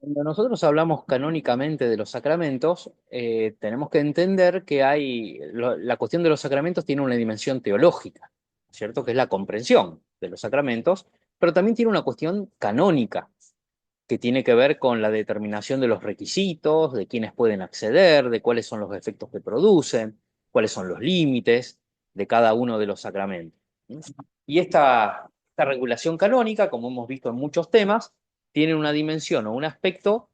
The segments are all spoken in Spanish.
Cuando nosotros hablamos canónicamente de los sacramentos, tenemos que entender que la cuestión de los sacramentos tiene una dimensión teológica, ¿cierto? Que es la comprensión de los sacramentos, pero también tiene una cuestión canónica, que tiene que ver con la determinación de los requisitos, de quiénes pueden acceder, de cuáles son los efectos que producen, cuáles son los límites de cada uno de los sacramentos. Y esta regulación canónica, como hemos visto en muchos temas, tiene una dimensión o un aspecto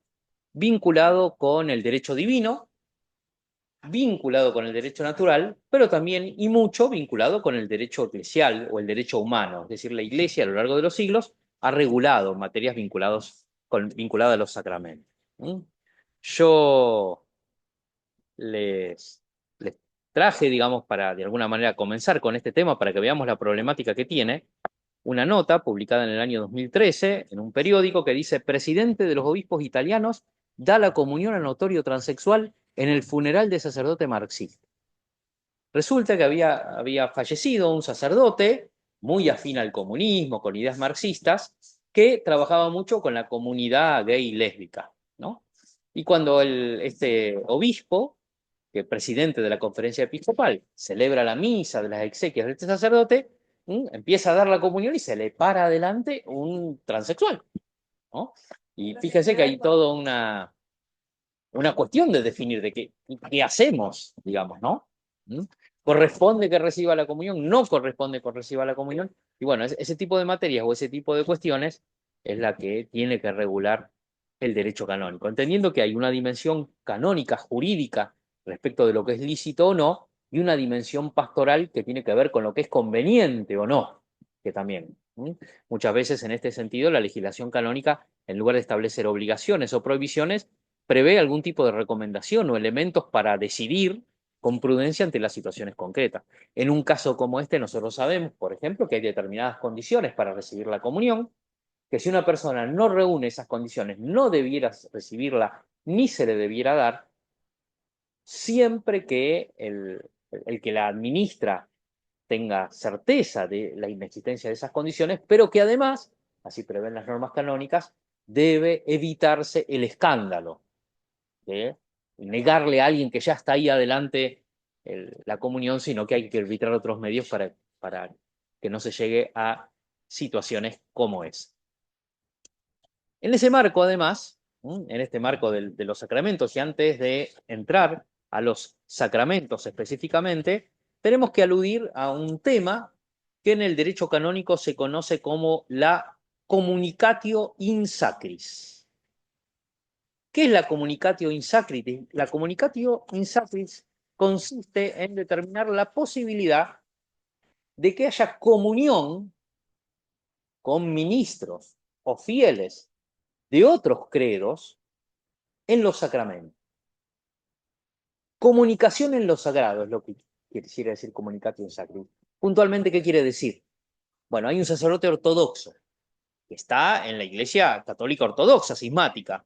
vinculado con el derecho divino, vinculado con el derecho natural, pero también y mucho vinculado con el derecho eclesial o el derecho humano. Es decir, la Iglesia a lo largo de los siglos ha regulado materias vinculadas a los sacramentos. ¿Mm? Yo les traje, digamos, para de alguna manera comenzar con este tema, para que veamos la problemática que tiene, una nota publicada en el año 2013 en un periódico que dice: presidente de los obispos italianos da la comunión a notorio transexual en el funeral de sacerdote marxista. Resulta que había fallecido un sacerdote muy afín al comunismo, con ideas marxistas, que trabajaba mucho con la comunidad gay y lésbica, ¿no? Y cuando este obispo, que es presidente de la conferencia episcopal, celebra la misa de las exequias de este sacerdote, empieza a dar la comunión y se le para adelante un transexual, ¿no? Y fíjese que hay toda una cuestión de definir de qué hacemos, digamos, ¿no? ¿Mm? ¿Corresponde que reciba la comunión? ¿No corresponde que reciba la comunión? Y bueno, ese tipo de materias o ese tipo de cuestiones es la que tiene que regular el derecho canónico, entendiendo que hay una dimensión canónica, jurídica, respecto de lo que es lícito o no, y una dimensión pastoral que tiene que ver con lo que es conveniente o no, que también. Muchas veces en este sentido la legislación canónica, en lugar de establecer obligaciones o prohibiciones, prevé algún tipo de recomendación o elementos para decidir con prudencia ante las situaciones concretas. En un caso como este, nosotros sabemos, por ejemplo, que hay determinadas condiciones para recibir la comunión, que si una persona no reúne esas condiciones, no debiera recibirla ni se le debiera dar, siempre que el que la administra tenga certeza de la inexistencia de esas condiciones, pero que además, así prevén las normas canónicas, debe evitarse el escándalo de negarle a alguien que ya está ahí adelante la comunión, sino que hay que arbitrar otros medios para que no se llegue a situaciones como es. En ese marco, además, en este marco de los sacramentos, y antes de entrar a los sacramentos específicamente, tenemos que aludir a un tema que en el derecho canónico se conoce como la communicatio in sacris. ¿Qué es la communicatio in sacris? La communicatio in sacris consiste en determinar la posibilidad de que haya comunión con ministros o fieles de otros credos en los sacramentos. Comunicación en lo sagrado es lo que quisiera decir comunicatio in sacris. Puntualmente, ¿qué quiere decir? Bueno, hay un sacerdote ortodoxo que está en la iglesia católica ortodoxa, cismática.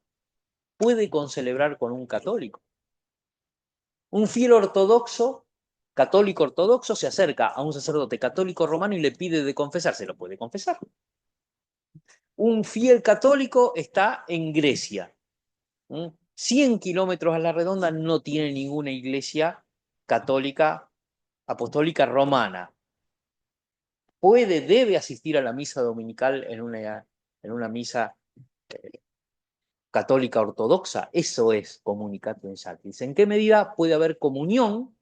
Puede concelebrar con un católico. Un fiel ortodoxo, católico ortodoxo, se acerca a un sacerdote católico romano y le pide de confesar. Se lo puede confesar. Un fiel católico está en Grecia. 100 kilómetros a la redonda no tiene ninguna iglesia católica apostólica romana. Debe asistir a la misa dominical en una misa católica ortodoxa. Eso es comunicatio in sacris. ¿En qué medida puede haber comunión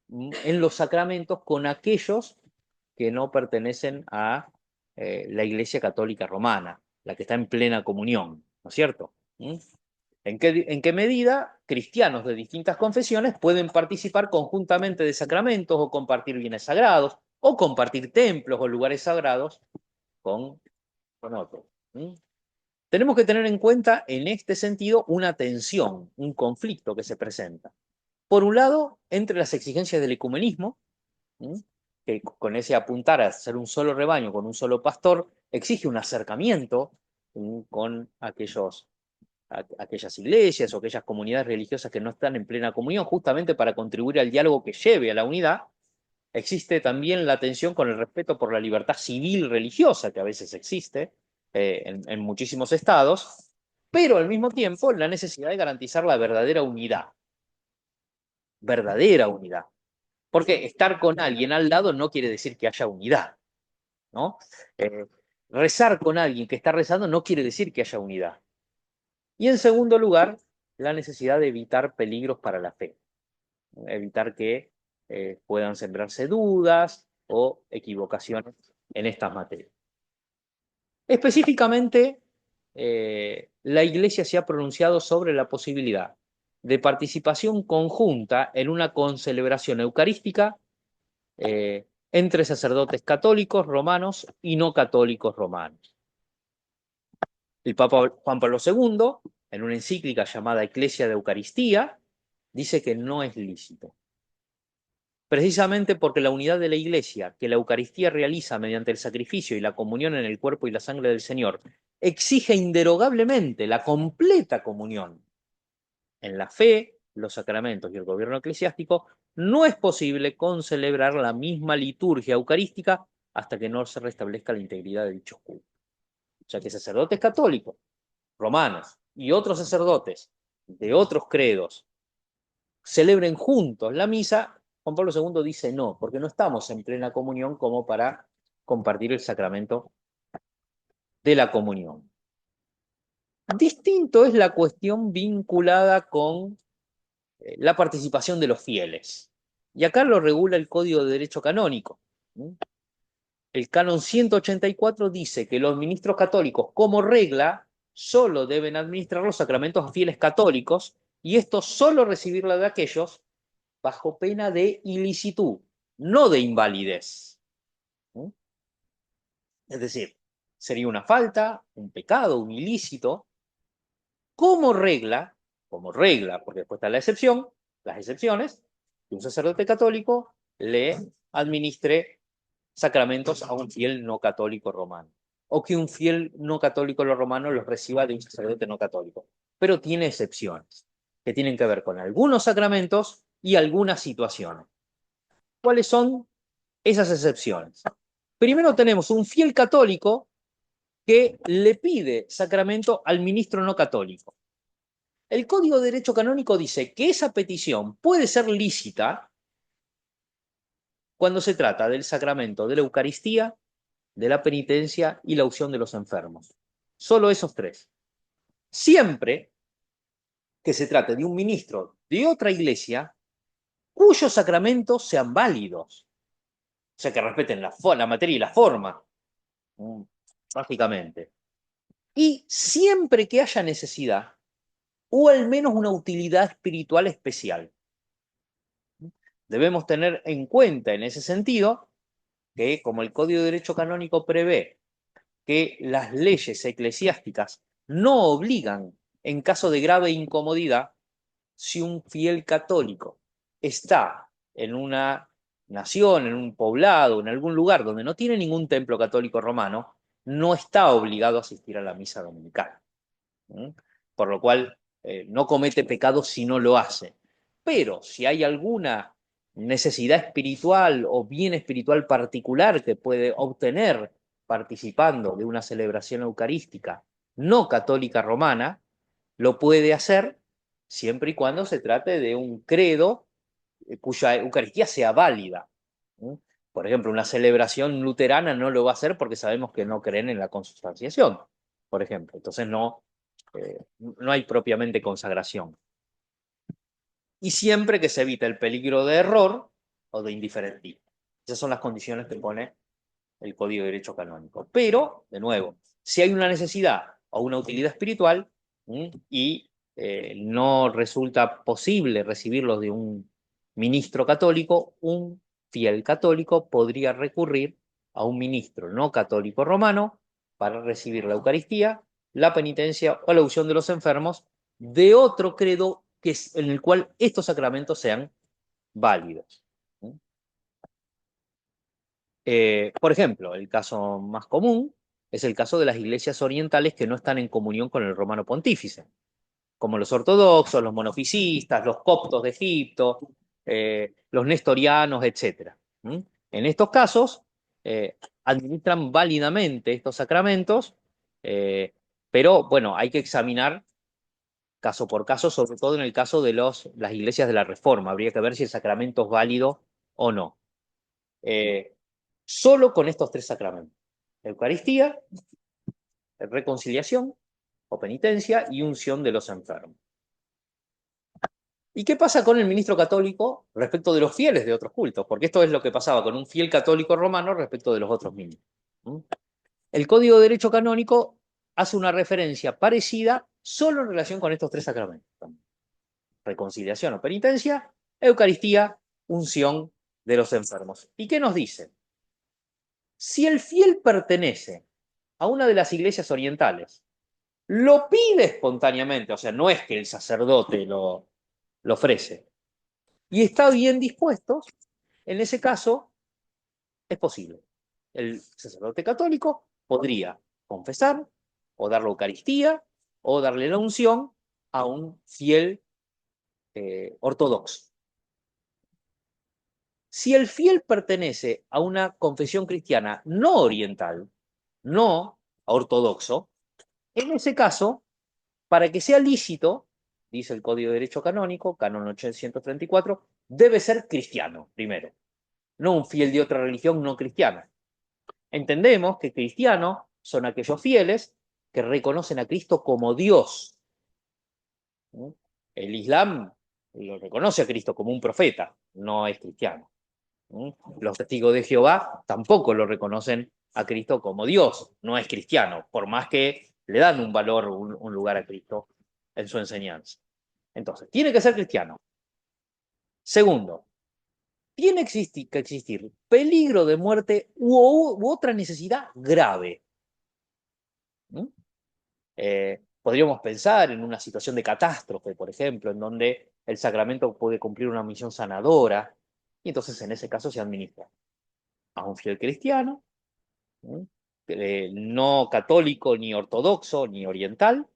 en los sacramentos con aquellos que no pertenecen a la Iglesia Católica Romana, la que está en plena comunión, ¿no es cierto? ¿En qué medida cristianos de distintas confesiones pueden participar conjuntamente de sacramentos o compartir bienes sagrados o compartir templos o lugares sagrados con otros? Tenemos que tener en cuenta en este sentido una tensión, un conflicto que se presenta. Por un lado, entre las exigencias del ecumenismo, que con ese apuntar a ser un solo rebaño, con un solo pastor, exige un acercamiento con aquellas iglesias o aquellas comunidades religiosas que no están en plena comunión, justamente para contribuir al diálogo que lleve a la unidad. Existe también la tensión con el respeto por la libertad civil religiosa, que a veces existe en muchísimos estados, pero al mismo tiempo la necesidad de garantizar la verdadera unidad. Porque estar con alguien al lado no quiere decir que haya unidad, ¿no? Rezar con alguien que está rezando no quiere decir que haya unidad. Y en segundo lugar, la necesidad de evitar peligros para la fe, evitar que puedan sembrarse dudas o equivocaciones en estas materias. Específicamente, la Iglesia se ha pronunciado sobre la posibilidad de participación conjunta en una concelebración eucarística entre sacerdotes católicos romanos y no católicos romanos. El Papa Juan Pablo II, en una encíclica llamada Ecclesia de Eucaristía, dice que no es lícito. Precisamente porque la unidad de la Iglesia, que la Eucaristía realiza mediante el sacrificio y la comunión en el cuerpo y la sangre del Señor, exige inderogablemente la completa comunión en la fe, los sacramentos y el gobierno eclesiástico, no es posible concelebrar la misma liturgia eucarística hasta que no se restablezca la integridad de dichos cultos. O sea que sacerdotes católicos, romanos y otros sacerdotes de otros credos celebren juntos la misa, Juan Pablo II dice no, porque no estamos en plena comunión como para compartir el sacramento de la comunión. Distinto es la cuestión vinculada con la participación de los fieles. Y acá lo regula el Código de Derecho Canónico. El canon 184 dice que los ministros católicos, como regla, solo deben administrar los sacramentos a fieles católicos y esto solo recibirla de aquellos bajo pena de ilicitud, no de invalidez. Es decir, sería una falta, un pecado, un ilícito, como regla, porque después está la excepción, las excepciones, que un sacerdote católico le administre sacramentos a un fiel no católico romano, o que un fiel no católico romano los reciba de un sacerdote no católico. Pero tiene excepciones, que tienen que ver con algunos sacramentos y algunas situaciones. ¿Cuáles son esas excepciones? Primero tenemos un fiel católico que le pide sacramento al ministro no católico. El Código de Derecho Canónico dice que esa petición puede ser lícita cuando se trata del sacramento de la Eucaristía, de la penitencia y la unción de los enfermos. Solo esos tres. Siempre que se trate de un ministro de otra iglesia cuyos sacramentos sean válidos. O sea, que respeten la materia y la forma, básicamente. Y siempre que haya necesidad, o al menos una utilidad espiritual especial. Debemos tener en cuenta en ese sentido que, como el Código de Derecho Canónico prevé que las leyes eclesiásticas no obligan, en caso de grave incomodidad, si un fiel católico está en una nación, en un poblado, en algún lugar donde no tiene ningún templo católico romano, no está obligado a asistir a la misa dominical. Por lo cual no comete pecado si no lo hace. Pero si hay alguna necesidad espiritual o bien espiritual particular que puede obtener participando de una celebración eucarística no católica romana, lo puede hacer siempre y cuando se trate de un credo cuya Eucaristía sea válida. Por ejemplo, una celebración luterana no lo va a hacer porque sabemos que no creen en la consubstanciación, por ejemplo. Entonces no hay propiamente consagración. Y siempre que se evita el peligro de error o de indiferentismo. Esas son las condiciones que pone el Código de Derecho Canónico. Pero, de nuevo, si hay una necesidad o una utilidad espiritual y no resulta posible recibirlos de un ministro católico, un fiel católico podría recurrir a un ministro no católico romano para recibir la Eucaristía, la penitencia o la unción de los enfermos de otro credo en el cual estos sacramentos sean válidos. Por ejemplo, el caso más común es el caso de las iglesias orientales que no están en comunión con el romano pontífice, como los ortodoxos, los monofisistas, los coptos de Egipto, los nestorianos, etc. En estos casos, administran válidamente estos sacramentos Pero bueno, hay que examinar caso por caso, sobre todo en el caso de las iglesias de la Reforma. Habría que ver si el sacramento es válido o no. Solo con estos tres sacramentos: Eucaristía, reconciliación o penitencia y unción de los enfermos. ¿Y qué pasa con el ministro católico respecto de los fieles de otros cultos? Porque esto es lo que pasaba con un fiel católico romano respecto de los otros ministros. El Código de Derecho Canónico hace una referencia parecida solo en relación con estos tres sacramentos: reconciliación o penitencia, Eucaristía, unción de los enfermos. ¿Y qué nos dice? Si el fiel pertenece a una de las iglesias orientales, lo pide espontáneamente, o sea, no es que el sacerdote lo ofrece, y está bien dispuesto, en ese caso es posible. El sacerdote católico podría confesar o dar la Eucaristía o darle la unción a un fiel ortodoxo. Si el fiel pertenece a una confesión cristiana no oriental, no ortodoxo, en ese caso, para que sea lícito, dice el Código de Derecho Canónico, Canon 834, debe ser cristiano primero, no un fiel de otra religión no cristiana. Entendemos que cristianos son aquellos fieles que reconocen a Cristo como Dios. El Islam lo reconoce a Cristo como un profeta, no es cristiano. Los testigos de Jehová tampoco lo reconocen a Cristo como Dios, no es cristiano, por más que le dan un valor, un lugar a Cristo en su enseñanza. Entonces, tiene que ser cristiano. Segundo, tiene que existir peligro de muerte u otra necesidad grave. Podríamos pensar en una situación de catástrofe, por ejemplo, en donde el sacramento puede cumplir una misión sanadora, y entonces en ese caso se administra a un fiel cristiano, no católico, ni ortodoxo, ni oriental,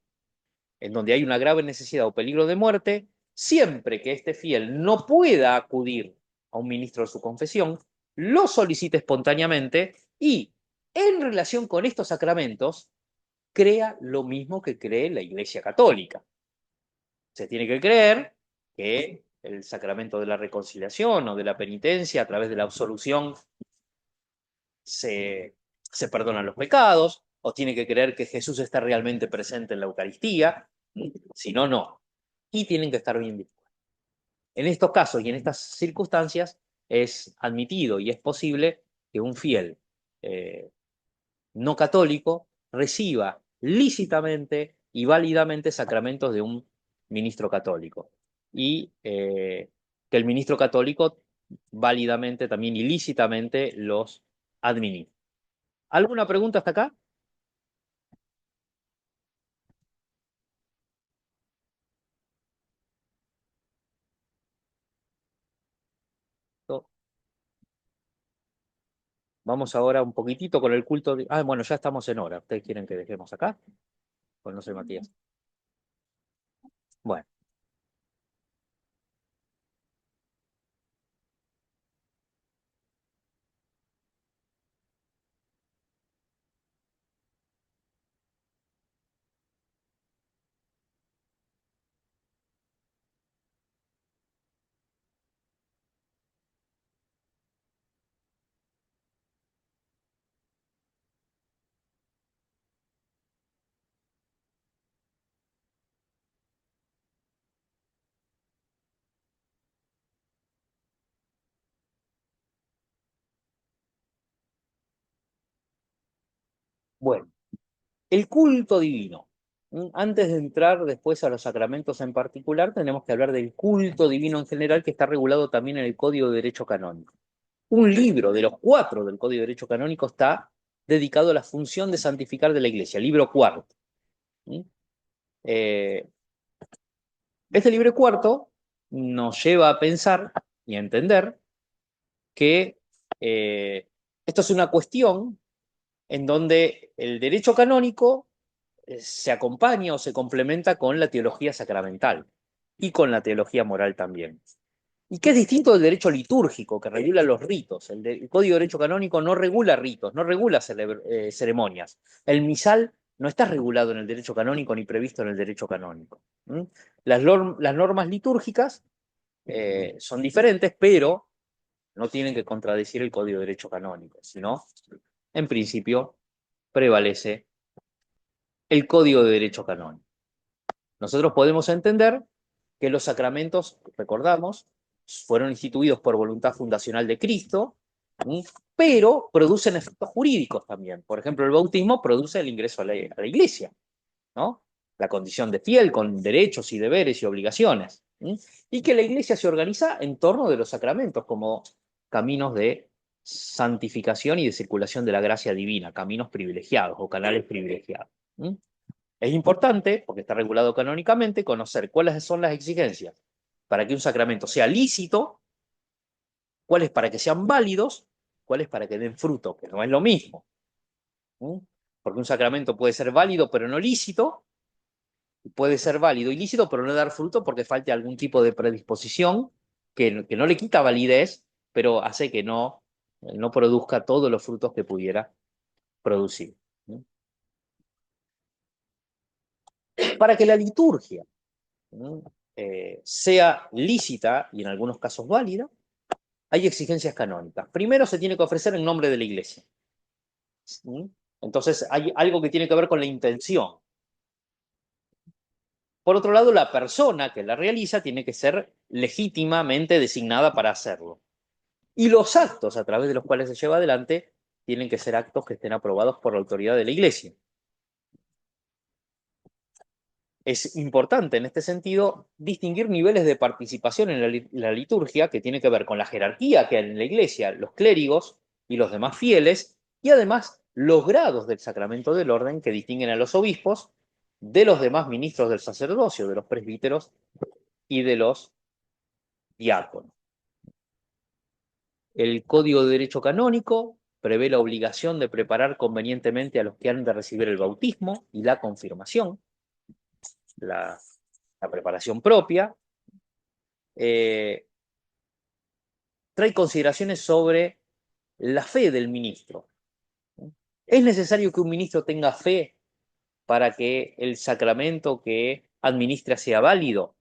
en donde hay una grave necesidad o peligro de muerte, siempre que este fiel no pueda acudir a un ministro de su confesión, lo solicite espontáneamente y, en relación con estos sacramentos, crea lo mismo que cree la Iglesia Católica. Se tiene que creer que el sacramento de la reconciliación o de la penitencia, a través de la absolución, se perdonan los pecados, o tiene que creer que Jesús está realmente presente en la Eucaristía, si no, no. Y tienen que estar bien dispuestos. En estos casos y en estas circunstancias es admitido y es posible que un fiel no católico reciba lícitamente y válidamente sacramentos de un ministro católico. Y que el ministro católico válidamente, también ilícitamente, los administre. ¿Alguna pregunta hasta acá? Vamos ahora un poquitito con el culto. Bueno, ya estamos en hora. ¿Ustedes quieren que dejemos acá? Pues no sé, Matías. Bueno, bueno. El culto divino. Antes de entrar después a los sacramentos en particular, tenemos que hablar del culto divino en general, que está regulado también en el Código de Derecho Canónico. Un libro de los 4 del Código de Derecho Canónico está dedicado a la función de santificar de la Iglesia, libro cuarto. Eh, este libro cuarto nos lleva a pensar y a entender que esto es una cuestión en donde el derecho canónico se acompaña o se complementa con la teología sacramental y con la teología moral también. Y que es distinto del derecho litúrgico, que regula los ritos. El Código de Derecho Canónico no regula ritos, no regula ceremonias. El misal no está regulado en el derecho canónico ni previsto en el derecho canónico. Las normas litúrgicas son diferentes, pero no tienen que contradecir el Código de Derecho Canónico, sino, en principio, prevalece el Código de Derecho Canónico. Nosotros podemos entender que los sacramentos, recordamos, fueron instituidos por voluntad fundacional de Cristo, pero producen efectos jurídicos también. Por ejemplo, el bautismo produce el ingreso a la iglesia, ¿no? La condición de fiel con derechos y deberes y obligaciones. Y que la iglesia se organiza en torno de los sacramentos como caminos de santificación y de circulación de la gracia divina, caminos privilegiados o canales privilegiados. Es importante, porque está regulado canónicamente, conocer cuáles son las exigencias para que un sacramento sea lícito, cuáles para que sean válidos, cuáles para que den fruto, que no es lo mismo. Porque un sacramento puede ser válido pero no lícito, puede ser válido y lícito pero no dar fruto porque falte algún tipo de predisposición que no le quita validez, pero hace que no produzca todos los frutos que pudiera producir. Para que la liturgia sea lícita y en algunos casos válida, hay exigencias canónicas. Primero se tiene que ofrecer en nombre de la iglesia. Entonces hay algo que tiene que ver con la intención. Por otro lado, la persona que la realiza tiene que ser legítimamente designada para hacerlo. Y los actos a través de los cuales se lleva adelante tienen que ser actos que estén aprobados por la autoridad de la iglesia. Es importante en este sentido distinguir niveles de participación en la liturgia que tiene que ver con la jerarquía que hay en la iglesia, los clérigos y los demás fieles, y además los grados del sacramento del orden que distinguen a los obispos de los demás ministros del sacerdocio, de los presbíteros y de los diáconos. El Código de Derecho Canónico prevé la obligación de preparar convenientemente a los que han de recibir el bautismo y la confirmación, la preparación propia. Trae consideraciones sobre la fe del ministro. ¿Es necesario que un ministro tenga fe para que el sacramento que administra sea válido?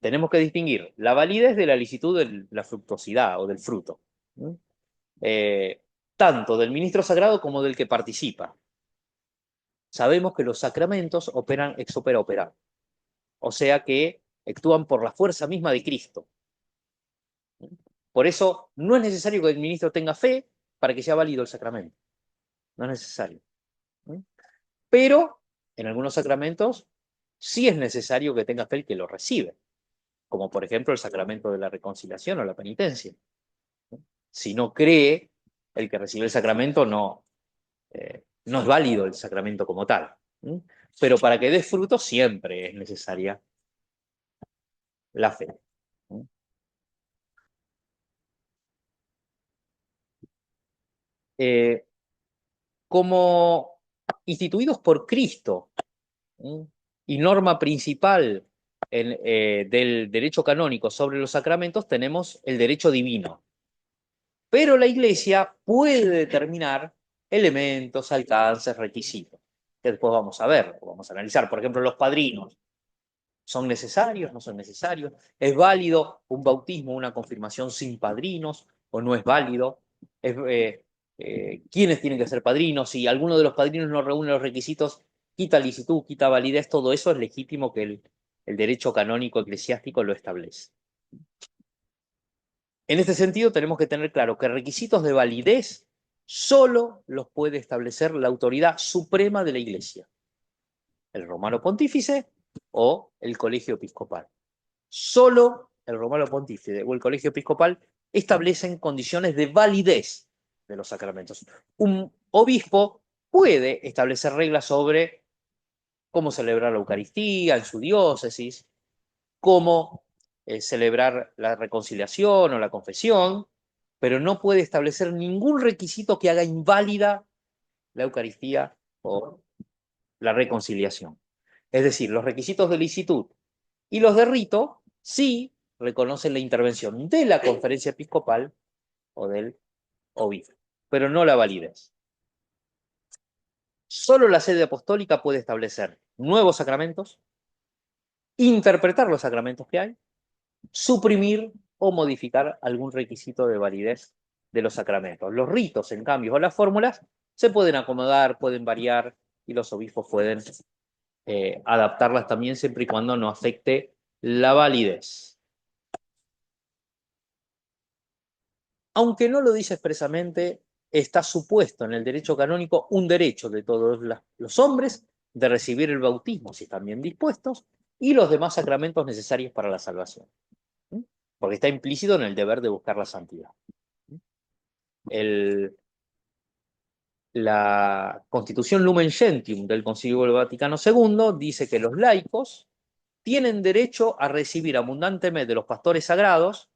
Tenemos que distinguir la validez de la licitud de la fructuosidad o del fruto. Tanto del ministro sagrado como del que participa. Sabemos que los sacramentos operan ex opere opera, o sea que actúan por la fuerza misma de Cristo. Por eso no es necesario que el ministro tenga fe para que sea válido el sacramento. No es necesario. Pero en algunos sacramentos sí es necesario que tenga fe el que lo recibe, como por ejemplo el sacramento de la reconciliación o la penitencia. Si no cree el que recibe el sacramento, no es válido el sacramento como tal. Pero para que dé fruto siempre es necesaria la fe. Como instituidos por Cristo y norma principal del derecho canónico sobre los sacramentos, tenemos el derecho divino. Pero la Iglesia puede determinar elementos, alcances, requisitos, que después vamos a ver, vamos a analizar. Por ejemplo, los padrinos. ¿Son necesarios? ¿No son necesarios? ¿Es válido un bautismo, una confirmación sin padrinos o no es válido? ¿Quiénes tienen que ser padrinos? Si alguno de los padrinos no reúne los requisitos, quita licitud, quita validez, todo eso es legítimo que el derecho canónico eclesiástico lo establece. En este sentido, tenemos que tener claro que requisitos de validez solo los puede establecer la autoridad suprema de la Iglesia, el romano pontífice o el colegio episcopal. Solo el romano pontífice o el colegio episcopal establecen condiciones de validez de los sacramentos. Un obispo puede establecer reglas sobre cómo celebrar la Eucaristía en su diócesis, cómo celebrar la reconciliación o la confesión, pero no puede establecer ningún requisito que haga inválida la Eucaristía o la reconciliación. Es decir, los requisitos de licitud y los de rito sí reconocen la intervención de la conferencia episcopal o del obispo, pero no la validez. Solo la sede apostólica puede establecer nuevos sacramentos, interpretar los sacramentos que hay, suprimir o modificar algún requisito de validez de los sacramentos. Los ritos, en cambio, o las fórmulas se pueden acomodar, pueden variar y los obispos pueden adaptarlas también siempre y cuando no afecte la validez. Aunque no lo dice expresamente, está supuesto en el derecho canónico un derecho de todos los hombres de recibir el bautismo, si están bien dispuestos, y los demás sacramentos necesarios para la salvación. Porque está implícito en el deber de buscar la santidad. La Constitución Lumen Gentium del Concilio del Vaticano II dice que los laicos tienen derecho a recibir abundantemente de los pastores sagrados,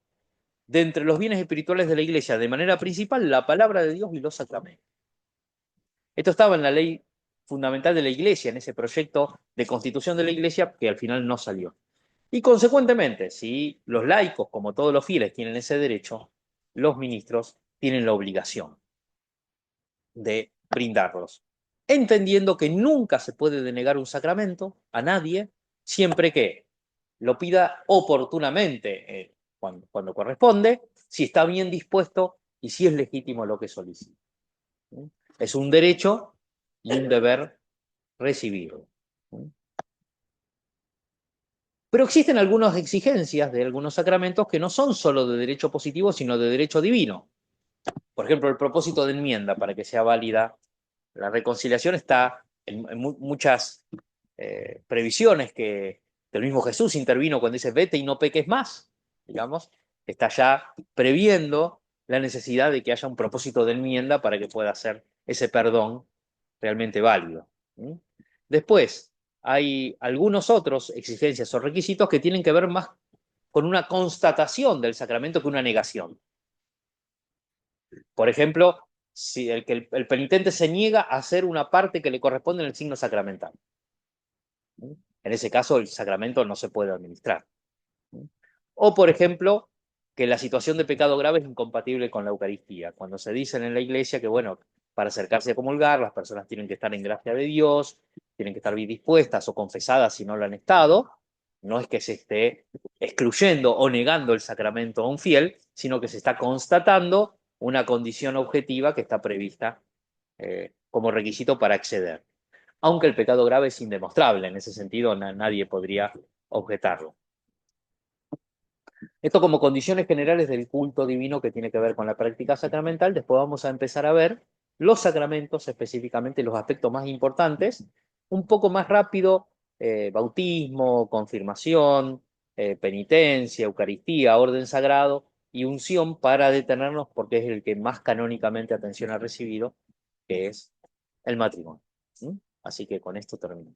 de entre los bienes espirituales de la Iglesia, de manera principal, la palabra de Dios y los sacramentos. Esto estaba en la ley fundamental de la Iglesia, en ese proyecto de constitución de la Iglesia que al final no salió. Y consecuentemente, si los laicos, como todos los fieles, tienen ese derecho, los ministros tienen la obligación de brindarlos, entendiendo que nunca se puede denegar un sacramento a nadie, siempre que lo pida oportunamente, cuando corresponde, si está bien dispuesto y si es legítimo lo que solicita. Es un derecho y un deber recibirlo. Pero existen algunas exigencias de algunos sacramentos que no son solo de derecho positivo, sino de derecho divino. Por ejemplo, el propósito de enmienda para que sea válida la reconciliación está en muchas previsiones que el mismo Jesús intervino cuando dice vete y no peques más, digamos, está ya previendo la necesidad de que haya un propósito de enmienda para que pueda ser ese perdón realmente válido. Después, hay algunos otros exigencias o requisitos que tienen que ver más con una constatación del sacramento que una negación. Por ejemplo, si el penitente se niega a hacer una parte que le corresponde en el signo sacramental. En ese caso, el sacramento no se puede administrar. O, por ejemplo, que la situación de pecado grave es incompatible con la Eucaristía. Cuando se dice en la iglesia que, bueno, para acercarse a comulgar, las personas tienen que estar en gracia de Dios, tienen que estar bien dispuestas o confesadas si no lo han estado, no es que se esté excluyendo o negando el sacramento a un fiel, sino que se está constatando una condición objetiva que está prevista como requisito para acceder. Aunque el pecado grave es indemostrable, en ese sentido nadie podría objetarlo. Esto como condiciones generales del culto divino que tiene que ver con la práctica sacramental. Después vamos a empezar a ver los sacramentos, específicamente los aspectos más importantes, un poco más rápido, bautismo, confirmación, penitencia, Eucaristía, orden sagrado y unción, para detenernos porque es el que más canónicamente atención ha recibido, que es el matrimonio. Así que con esto termino.